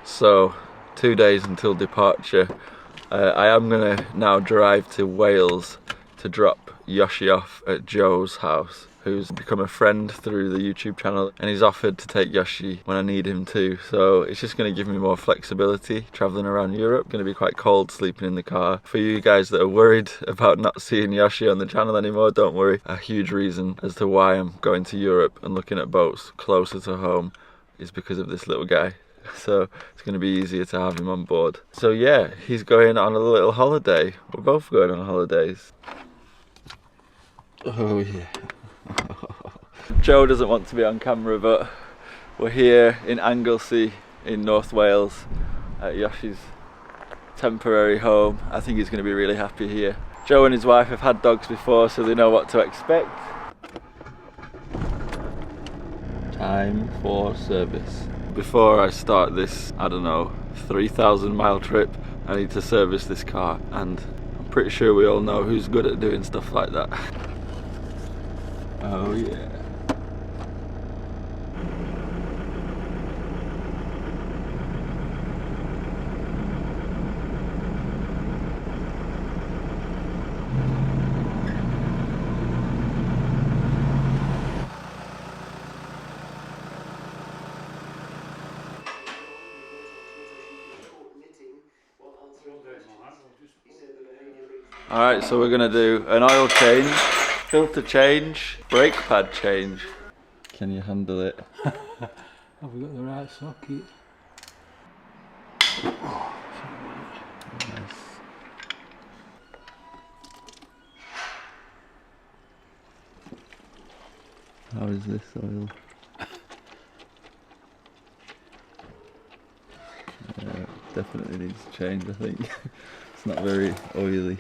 So 2 days until departure. I am gonna now drive to Wales to drop Yoshi off at Joe's house, who's become a friend through the YouTube channel, and he's offered to take Yoshi when I need him to. So it's just going to give me more flexibility travelling around Europe. Going to be quite cold sleeping in the car. For you guys that are worried about not seeing Yoshi on the channel anymore, don't worry. A huge reason as to why I'm going to Europe and looking at boats closer to home is because of this little guy. So it's going to be easier to have him on board. So yeah, he's going on a little holiday. We're both going on holidays. Oh yeah. Joe doesn't want to be on camera, but we're here in Anglesey in North Wales at Yoshi's temporary home. I think he's going to be really happy here. Joe and his wife have had dogs before, so they know what to expect. Time for service. Before I start this, I don't know, 3,000 mile trip, I need to service this car, and I'm pretty sure we all know who's good at doing stuff like that. Oh yeah. Alright, so we're gonna do an oil change, filter change, brake pad change. Can you handle it? Have we got the right socket? Oh, nice. How is this oil? Definitely needs to change, I think. It's not very oily.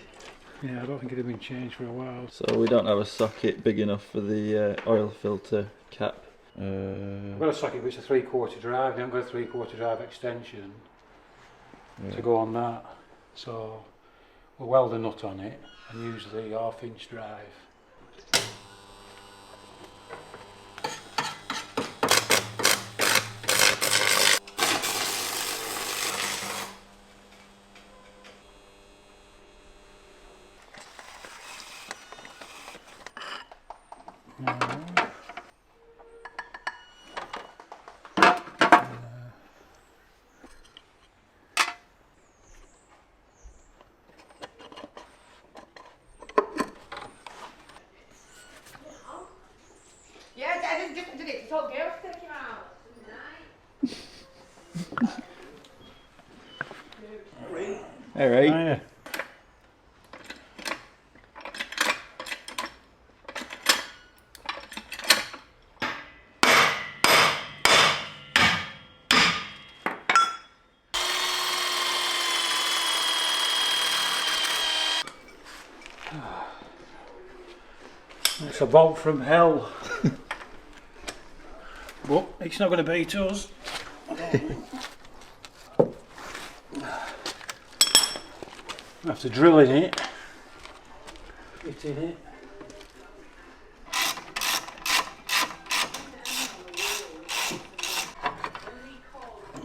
Yeah, I don't think it had been changed for a while. So we don't have a socket big enough for the oil filter cap. I've got a socket which is a 3/4 drive. They haven't got a 3/4 drive extension to go on that. So we'll weld a nut on it and use the 1/2 inch drive. Yeah, I did it to talk girls to take him out. Hey, Ray. Oh, yeah. It's a bolt from hell. But it's not going to beat us. I have to drill in it. Get in it.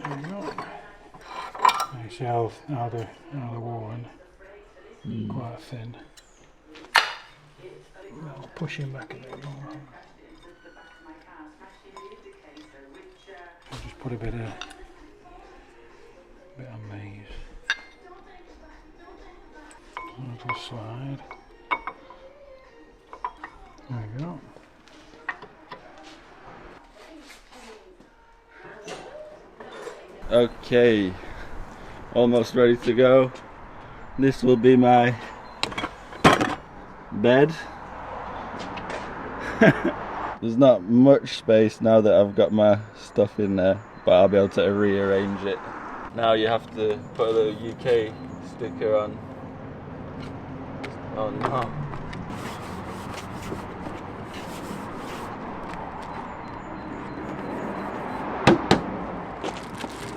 There you go. You see how they're worn. Quite thin. I'll push him back a little more. I'll just put a bit of maize. Little slide. There we go. Okay, almost ready to go. This will be my bed. There's not much space now that I've got my stuff in there, but I'll be able to rearrange it. Now you have to put a little UK sticker on. Oh no.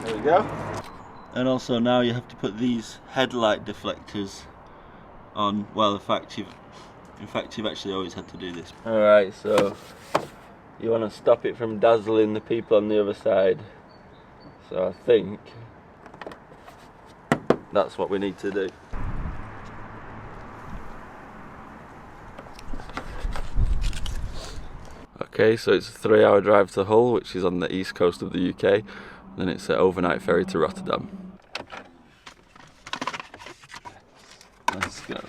There we go. And also now you have to put these headlight deflectors on. Well, in fact you've actually always had to do this. Alright, so you want to stop it from dazzling the people on the other side. So I think that's what we need to do. Okay, so it's a 3-hour drive to Hull, which is on the east coast of the UK. Then it's an overnight ferry to Rotterdam. Let's go.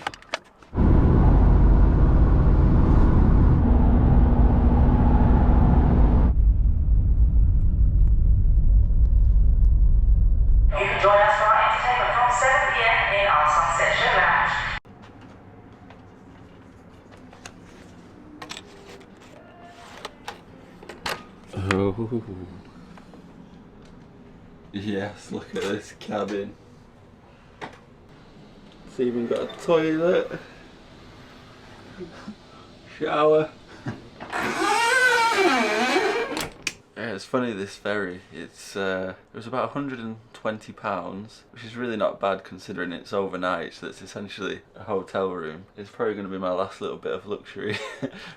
You can join us for our entertainment from 7 PM in our Sunset Show Lounge. Oh. Yes, look at this cabin. It's even got a toilet, shower. Yeah, it's funny, this ferry. It was about £120, which is really not bad considering it's overnight, so it's essentially a hotel room. It's probably going to be my last little bit of luxury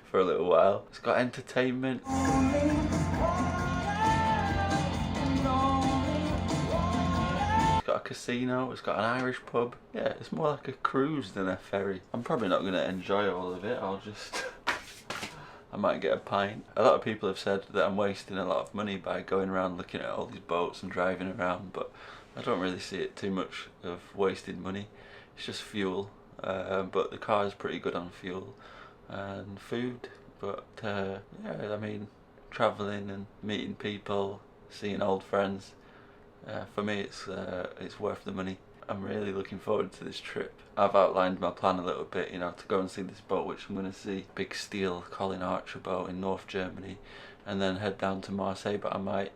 for a little while. It's got entertainment. It's got a casino, it's got an Irish pub. Yeah, it's more like a cruise than a ferry. I'm probably not going to enjoy all of it, I might get a pint. A lot of people have said that I'm wasting a lot of money by going around looking at all these boats and driving around, but I don't really see it too much of wasting money. It's just fuel, but the car is pretty good on fuel and food. But yeah, I mean, travelling and meeting people, seeing old friends, for me it's worth the money. I'm really looking forward to this trip. I've outlined my plan a little bit, you know, to go and see this boat, which I'm going to see. Big steel Colin Archer boat in North Germany, and then head down to Marseille. But I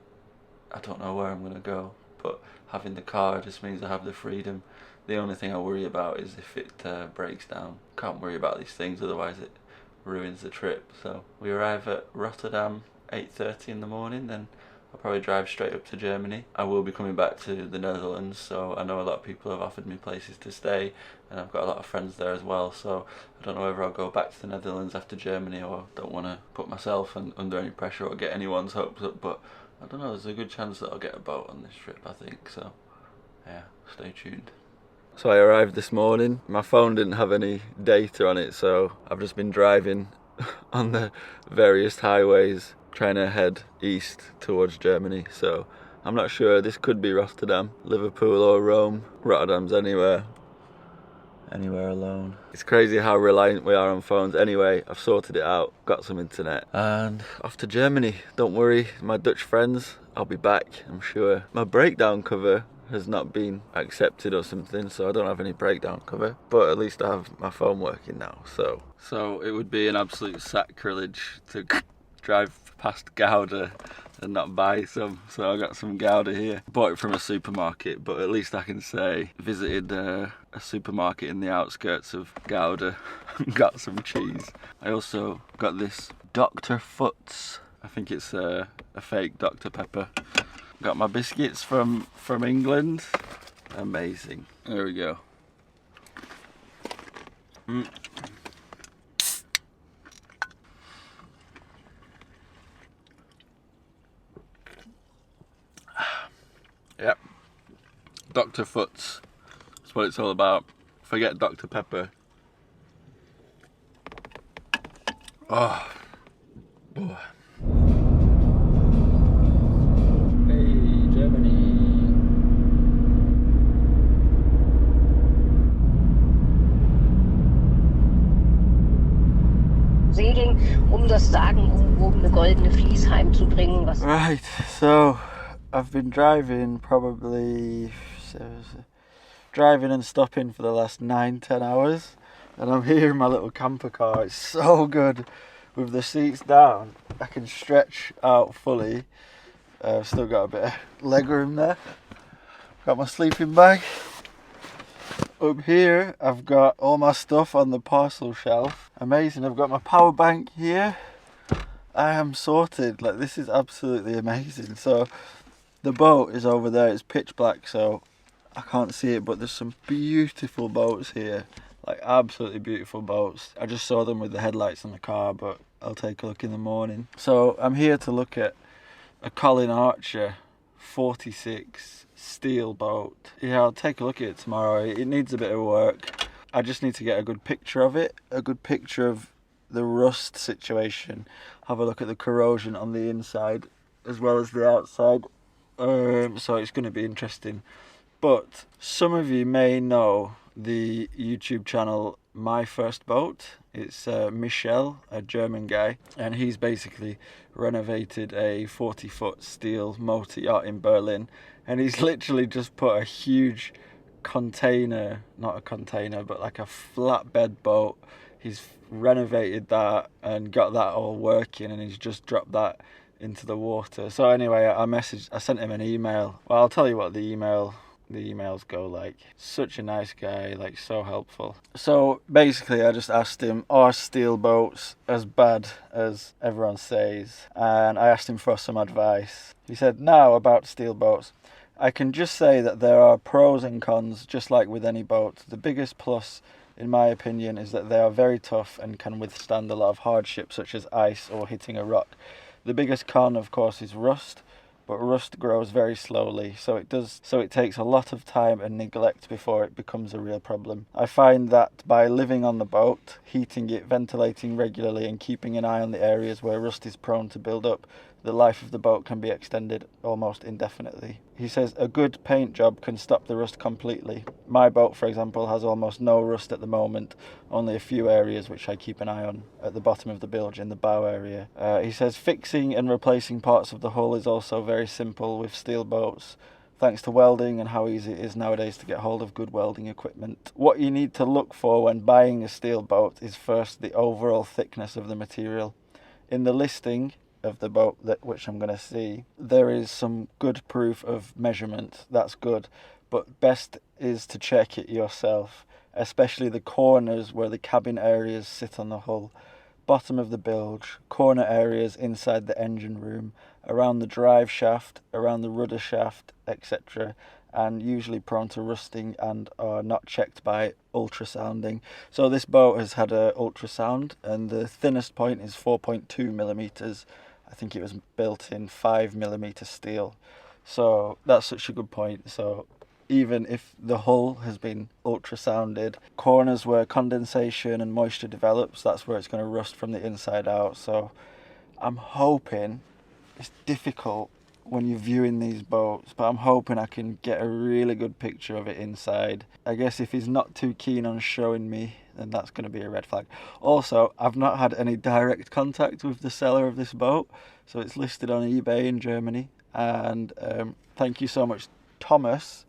don't know where I'm going to go, but having the car just means I have the freedom. The only thing I worry about is if it breaks down. Can't worry about these things, otherwise it ruins the trip. So we arrive at Rotterdam 8:30 in the morning, then I'll probably drive straight up to Germany. I will be coming back to the Netherlands, so I know a lot of people have offered me places to stay, and I've got a lot of friends there as well, so I don't know whether I'll go back to the Netherlands after Germany, or don't want to put myself under any pressure or get anyone's hopes up, but I don't know, there's a good chance that I'll get a boat on this trip, I think, so yeah, stay tuned. So I arrived this morning. My phone didn't have any data on it, so I've just been driving on the various highways trying to head east towards Germany. So I'm not sure, this could be Rotterdam, Liverpool or Rome. Rotterdam's anywhere alone. It's crazy how reliant we are on phones. Anyway, I've sorted it out, got some internet, and off to Germany. Don't worry, my Dutch friends, I'll be back, I'm sure. My breakdown cover has not been accepted or something, so I don't have any breakdown cover, but at least I have my phone working now. So it would be an absolute sacrilege to drive past Gouda and not buy some, so I got some Gouda here. Bought it from a supermarket, but at least I can say visited a supermarket in the outskirts of Gouda and got some cheese. I also got this Dr. Foots, I think it's a fake Dr. Pepper. Got my biscuits from England, amazing. There we go. Yep, Dr. Foots, that's what it's all about. Forget Dr. Pepper. Oh. Oh. Hey, Germany. Segeln, das sagenumwobene goldene Vlies heimzubringen. Right, so I've been driving driving and stopping for the last 9-10 hours, and I'm here in my little camper car. It's so good with the seats down. I can stretch out fully. I've still got a bit of leg room there. Got my sleeping bag. Up here I've got all my stuff on the parcel shelf. Amazing. I've got my power bank here. I am sorted. Like, this is absolutely amazing. So the boat is over there. It's pitch black, so I can't see it, but there's some beautiful boats here, like absolutely beautiful boats. I just saw them with the headlights on the car, but I'll take a look in the morning. So I'm here to look at a Colin Archer 46 steel boat. Yeah, I'll take a look at it tomorrow. It needs a bit of work. I just need to get a good picture of it, a good picture of the rust situation. Have a look at the corrosion on the inside as well as the outside. So it's going to be interesting. But some of you may know the YouTube channel My First Boat. It's Michel, a German guy, and he's basically renovated a 40-foot steel motor yacht in Berlin, and he's literally just put a huge container, not a container, but like a flatbed boat. He's renovated that and got that all working, and he's just dropped that into the water. So anyway, I sent him an email. Well, I'll tell you what the emails go like. Such a nice guy, like so helpful. So basically I just asked him, are steel boats as bad as everyone says? And I asked him for some advice. He said, now about steel boats, I can just say that there are pros and cons, just like with any boat. The biggest plus, in my opinion, is that they are very tough and can withstand a lot of hardship, such as ice or hitting a rock. The biggest con, of course, is rust, but rust grows very slowly, so it takes a lot of time and neglect before it becomes a real problem. I find that by living on the boat, heating it, ventilating regularly, and keeping an eye on the areas where rust is prone to build up, the life of the boat can be extended almost indefinitely. He says a good paint job can stop the rust completely. My boat, for example, has almost no rust at the moment, only a few areas which I keep an eye on at the bottom of the bilge in the bow area. He says fixing and replacing parts of the hull is also very simple with steel boats, thanks to welding and how easy it is nowadays to get hold of good welding equipment. What you need to look for when buying a steel boat is first the overall thickness of the material. In the listing of the boat which I'm going to see, there is some good proof of measurement. That's good, but best is to check it yourself, especially the corners where the cabin areas sit on the hull, bottom of the bilge, corner areas inside the engine room, around the drive shaft, around the rudder shaft, etc., and usually prone to rusting and are not checked by ultrasounding. So this boat has had an ultrasound, and the thinnest point is 4.2 millimeters. I think it was built in 5mm steel. So that's such a good point. So even if the hull has been ultrasounded, corners where condensation and moisture develops, that's where it's going to rust from the inside out. So I'm hoping, it's difficult when you're viewing these boats, but I'm hoping I can get a really good picture of it inside. I guess if he's not too keen on showing me, then that's going to be a red flag. Also, I've not had any direct contact with the seller of this boat, so it's listed on eBay in Germany. And thank you so much, Thomas,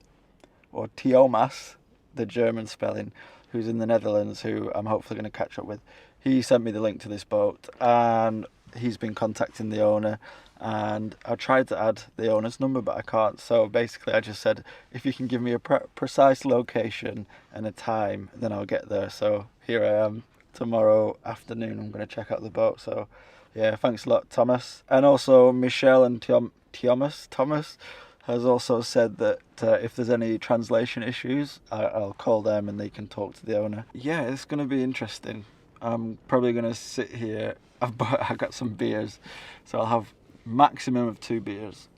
or Thomas, the German spelling, who's in the Netherlands, who I'm hopefully going to catch up with. He sent me the link to this boat, and he's been contacting the owner, and I tried to add the owner's number, but I can't. So basically I just said, if you can give me a precise location and a time, then I'll get there. So here I am. Tomorrow afternoon I'm going to check out the boat. So yeah, thanks a lot, Thomas. And also Michelle and Thomas has also said that if there's any translation issues, I'll call them and they can talk to the owner. Yeah, it's going to be interesting. I'm probably going to sit here. I got some beers, so I'll have maximum of 2 beers,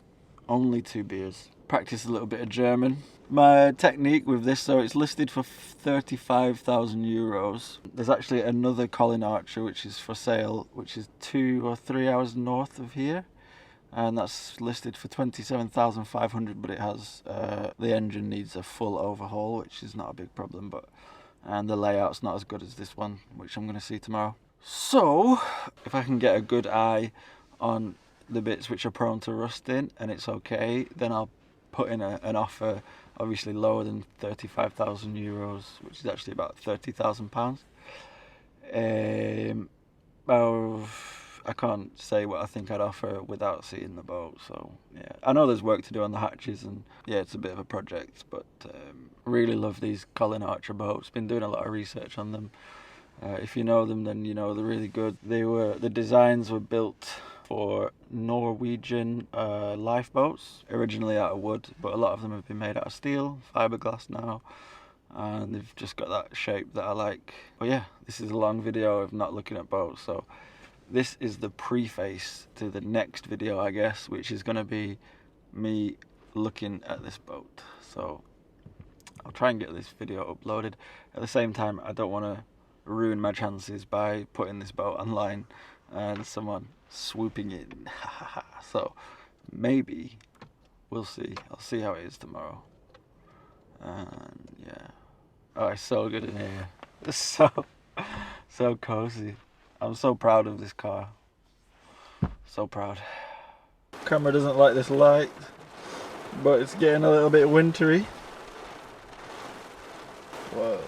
only 2 beers. Practice a little bit of German. My technique with this, so it's listed for 35,000 euros. There's actually another Colin Archer which is for sale, which is 2 or 3 hours north of here, and that's listed for 27,500, but it has the engine needs a full overhaul, which is not a big problem, and the layout's not as good as this one, which I'm going to see tomorrow. So if I can get a good eye on the bits which are prone to rusting and it's okay, then I'll put in an offer obviously lower than 35,000 euros, which is actually about £30,000. I can't say what I think I'd offer without seeing the boat, so yeah. I know there's work to do on the hatches, and yeah, it's a bit of a project, but really love these Colin Archer boats. Been doing a lot of research on them. If you know them, then you know they're really good. The designs were built for Norwegian lifeboats, originally out of wood, but a lot of them have been made out of steel, fiberglass now, and they've just got that shape that I like. But yeah, this is a long video of not looking at boats, so this is the preface to the next video, I guess, which is going to be me looking at this boat. So I'll try and get this video uploaded. At the same time, I don't want to ruin my chances by putting this boat online and someone swooping in. So maybe we'll see. I'll see how it is tomorrow. And yeah, oh, it's so good in here. It's so cozy. I'm so proud of this car. So proud. Camera doesn't like this light, but it's getting a little bit wintry. Whoa.